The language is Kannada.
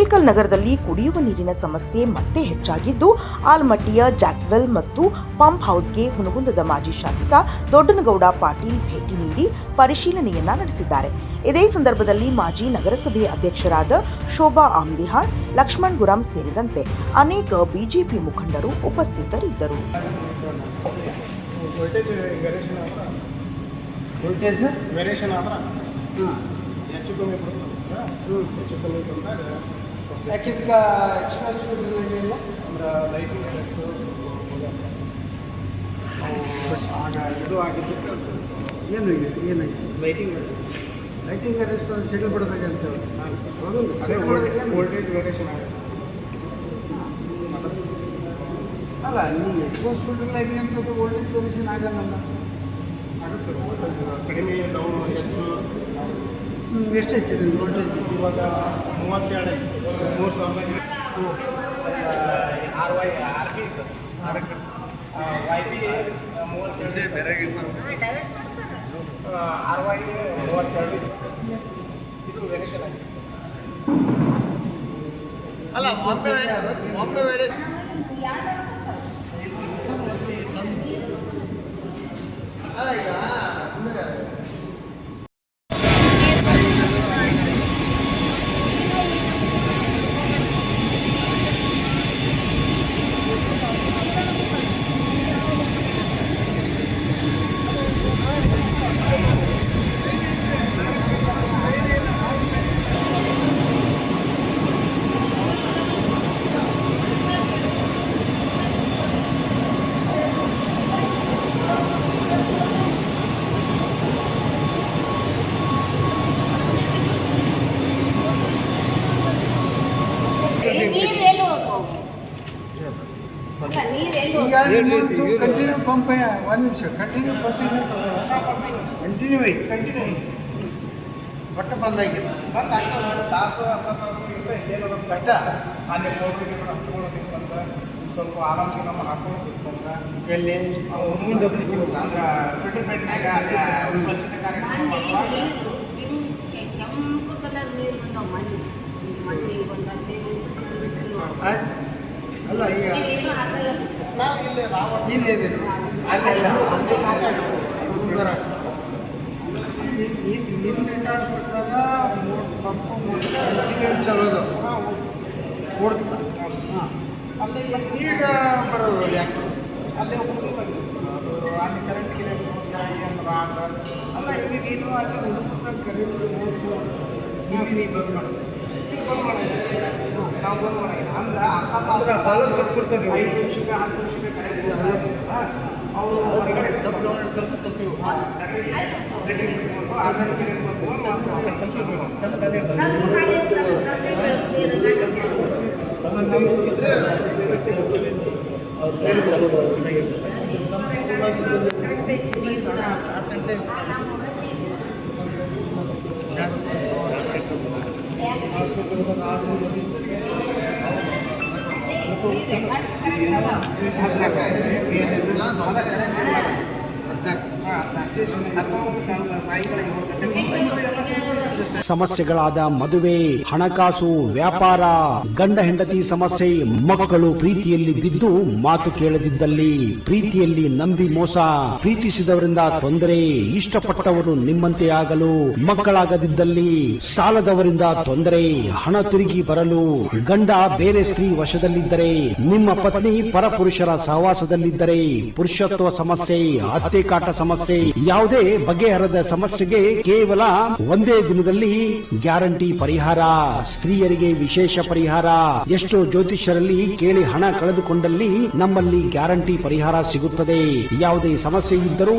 ಆನೇಕಲ್ ನಗರದಲ್ಲಿ ಕುಡಿಯುವ ನೀರಿನ ಸಮಸ್ಯೆ ಮತ್ತೆ ಹೆಚ್ಚಾಗಿದ್ದು, ಆಲ್ಮಟ್ಟಿಯ ಜಾಕ್ವೆಲ್ ಮತ್ತು ಪಂಪ್ ಹೌಸ್ಗೆ ಹುನಗುಂದದ ಮಾಜಿ ಶಾಸಕ ದೊಡ್ಡನಗೌಡ ಪಾಟೀಲ್ ಭೇಟಿ ನೀಡಿ ಪರಿಶೀಲನೆಯನ್ನ ನಡೆಸಿದ್ದಾರೆ. ಇದೇ ಸಂದರ್ಭದಲ್ಲಿ ಮಾಜಿ ನಗರಸಭೆ ಅಧ್ಯಕ್ಷರಾದ ಶೋಭಾ ಆಮ್ದಿಹಾಳ್, ಲಕ್ಷ್ಮಣ್ ಗುರಾಂ ಸೇರಿದಂತೆ ಅನೇಕ ಬಿಜೆಪಿ ಮುಖಂಡರು ಉಪಸ್ಥಿತರಿದ್ದರು. ಯಾಕಿದಕ್ಕೆ ಎಕ್ಸ್ಪ್ರೆಸ್ ಏನಿಲ್ಲ ಲೈಟಿಂಗ್ ಇದು ಆಗಿದ್ದು ಏನಾಗಿದೆ ಲೈಟಿಂಗ್ ಅರೆಸ್ಟ್ ಸೆಟಲ್ ಬಿಡೋದಾಗ ಅಂತ ಹೇಳಿ ವೋಲ್ಟೇಜ್ ವೇರಿಯೇಷನ್ ಆಗುತ್ತೆ ಅಲ್ಲ. ನೀವು ಎಕ್ಸ್ಪ್ರೆಸ್ ಫಿಲ್ಟರ್ ಲೈಟಿಂಗ್ ಅಂತ ವೋಲ್ಟೇಜ್ ವೇರಿಯೇಷನ್ ಆಗಲ್ಲ ಆಗುತ್ತೆ ಸರ್. ವೋಲ್ಟೇಜ್ ಕಡಿಮೆ ಡೌನ್ ಹೆಚ್ಚು ಎಷ್ಟು ಹೆಚ್ಚಿದೆ ವೋಲ್ಟೇಜ್? ಇವಾಗ 32 3000 RB ಸರ್. YB 32 RY 32 ಇದು ವೇರಿಯೇಷನ್ ಆಗಿದೆ. ಅಲ್ಲ ಒಮ್ಮೆ ಬೇರೆ ಅಲ್ಲ. ಈಗ ಕಂಟಿನ್ಯೂ ಪಂಪ್ ಒಂದು ನಿಮಿಷ ಕಂಟಿನ್ಯೂ ಪಂಪಿಂಗ್ ಕಂಟಿನ್ಯೂ ಒಟ್ಟ ಬಂದಾಗಿಲ್ಲ ತಾಸು ಅರ್ಧ ತಾಸು ಇಷ್ಟ ಏನೋ ಕಷ್ಟ ಅಲ್ಲಿ ಮೋಟ್ರಿಗೆ ಹಚ್ಕೊಳ್ಳೋದಕ್ಕೆ ಬಂದ್ರೆ ಸ್ವಲ್ಪ ಆರಾಮಿಗೆ ನಮ್ಮ ಹಾಕೊಳ್ಳೋದಕ್ಕೆ ಬಂದ್ರೆ ಎಲ್ಲಿ ಸ್ವಚ್ಛತೆ ಕಾರ್ಯಕ್ರಮ ಅಲ್ಲ. ಈಗ ಚಲೋದು ಕೊಡ್ತಾ ಅಲ್ಲಿ ಈಗ ಬರೋದು ಯಾಕೆ ಅಲ್ಲೇ ಅದು ಅಲ್ಲಿ ಕರೆಂಟ್ಗೆ ಅಲ್ಲ. ಈಗ ನೀನು ಅಲ್ಲಿ ಹುಡುಗ ಕರೆಂಟ್ ಇಲ್ಲಿ ಬಂದ್ ಮಾಡೋದು ನಾವು ಬಂದ್ ಮಾಡಿಲ್ಲ ಅಂದ್ರೆ ಅರ್ಧ ಕೊಡ್ತಾರೆ. 5 ನಿಮಿಷಕ್ಕೆ 10 ನಿಮಿಷಕ್ಕೆ ಕರೆಂಟ್ ಅವರು ಹೊರಗಡೆ ಸಮಸ್ಯೆಗಳಾದ ಮದುವೆ, ಹಣಕಾಸು, ವ್ಯಾಪಾರ, ಗಂಡ ಹೆಂಡತಿ ಸಮಸ್ಯೆ, ಮಕ್ಕಳು ಪ್ರೀತಿಯಲ್ಲಿ ಬಿದ್ದು ಮಾತು ಕೇಳದಿದ್ದಲ್ಲಿ, ಪ್ರೀತಿಯಲ್ಲಿ ನಂಬಿ ಮೋಸ, ಪ್ರೀತಿಸಿದವರಿಂದ ತೊಂದರೆ, ಇಷ್ಟಪಟ್ಟವರು ನಿಮ್ಮಂತೆ ಆಗಲು ಮಕ್ಕಳಾಗದಿದ್ದಲ್ಲಿ, ಸಾಲದವರಿಂದ ತೊಂದರೆ, ಹಣ ತಿರುಗಿ ಬರಲು, ಗಂಡ ಬೇರೆ ಸ್ತ್ರೀ ವಶದಲ್ಲಿದ್ದರೆ, ನಿಮ್ಮ ಪತ್ನಿ ಪರಪುರುಷರ ಸಹವಾಸದಲ್ಲಿದ್ದರೆ, ಪುರುಷತ್ವ ಸಮಸ್ಯೆ, ಅತ್ತೆ ಕಾಟ ಸಮಸ್ಯೆ, ಯಾವುದೇ ಬಗೆಹರದ ಸಮಸ್ಯೆಗೆ ಕೇವಲ ಒಂದೇ ದಿನದಲ್ಲಿ ಗ್ಯಾರಂಟಿ ಪರಿಹಾರ. ಸ್ತ್ರೀಯರಿಗೆ ವಿಶೇಷ ಪರಿಹಾರ. ಎಷ್ಟೋ ಜ್ಯೋತಿಷ್ಯರಲ್ಲಿ ಕೇಳಿ ಹಣ ಕಳೆದುಕೊಂಡಲ್ಲಿ ನಮ್ಮಲ್ಲಿ ಗ್ಯಾರಂಟಿ ಪರಿಹಾರ ಸಿಗುತ್ತದೆ. ಯಾವುದೇ ಸಮಸ್ಯೆ ಇದ್ದರೂ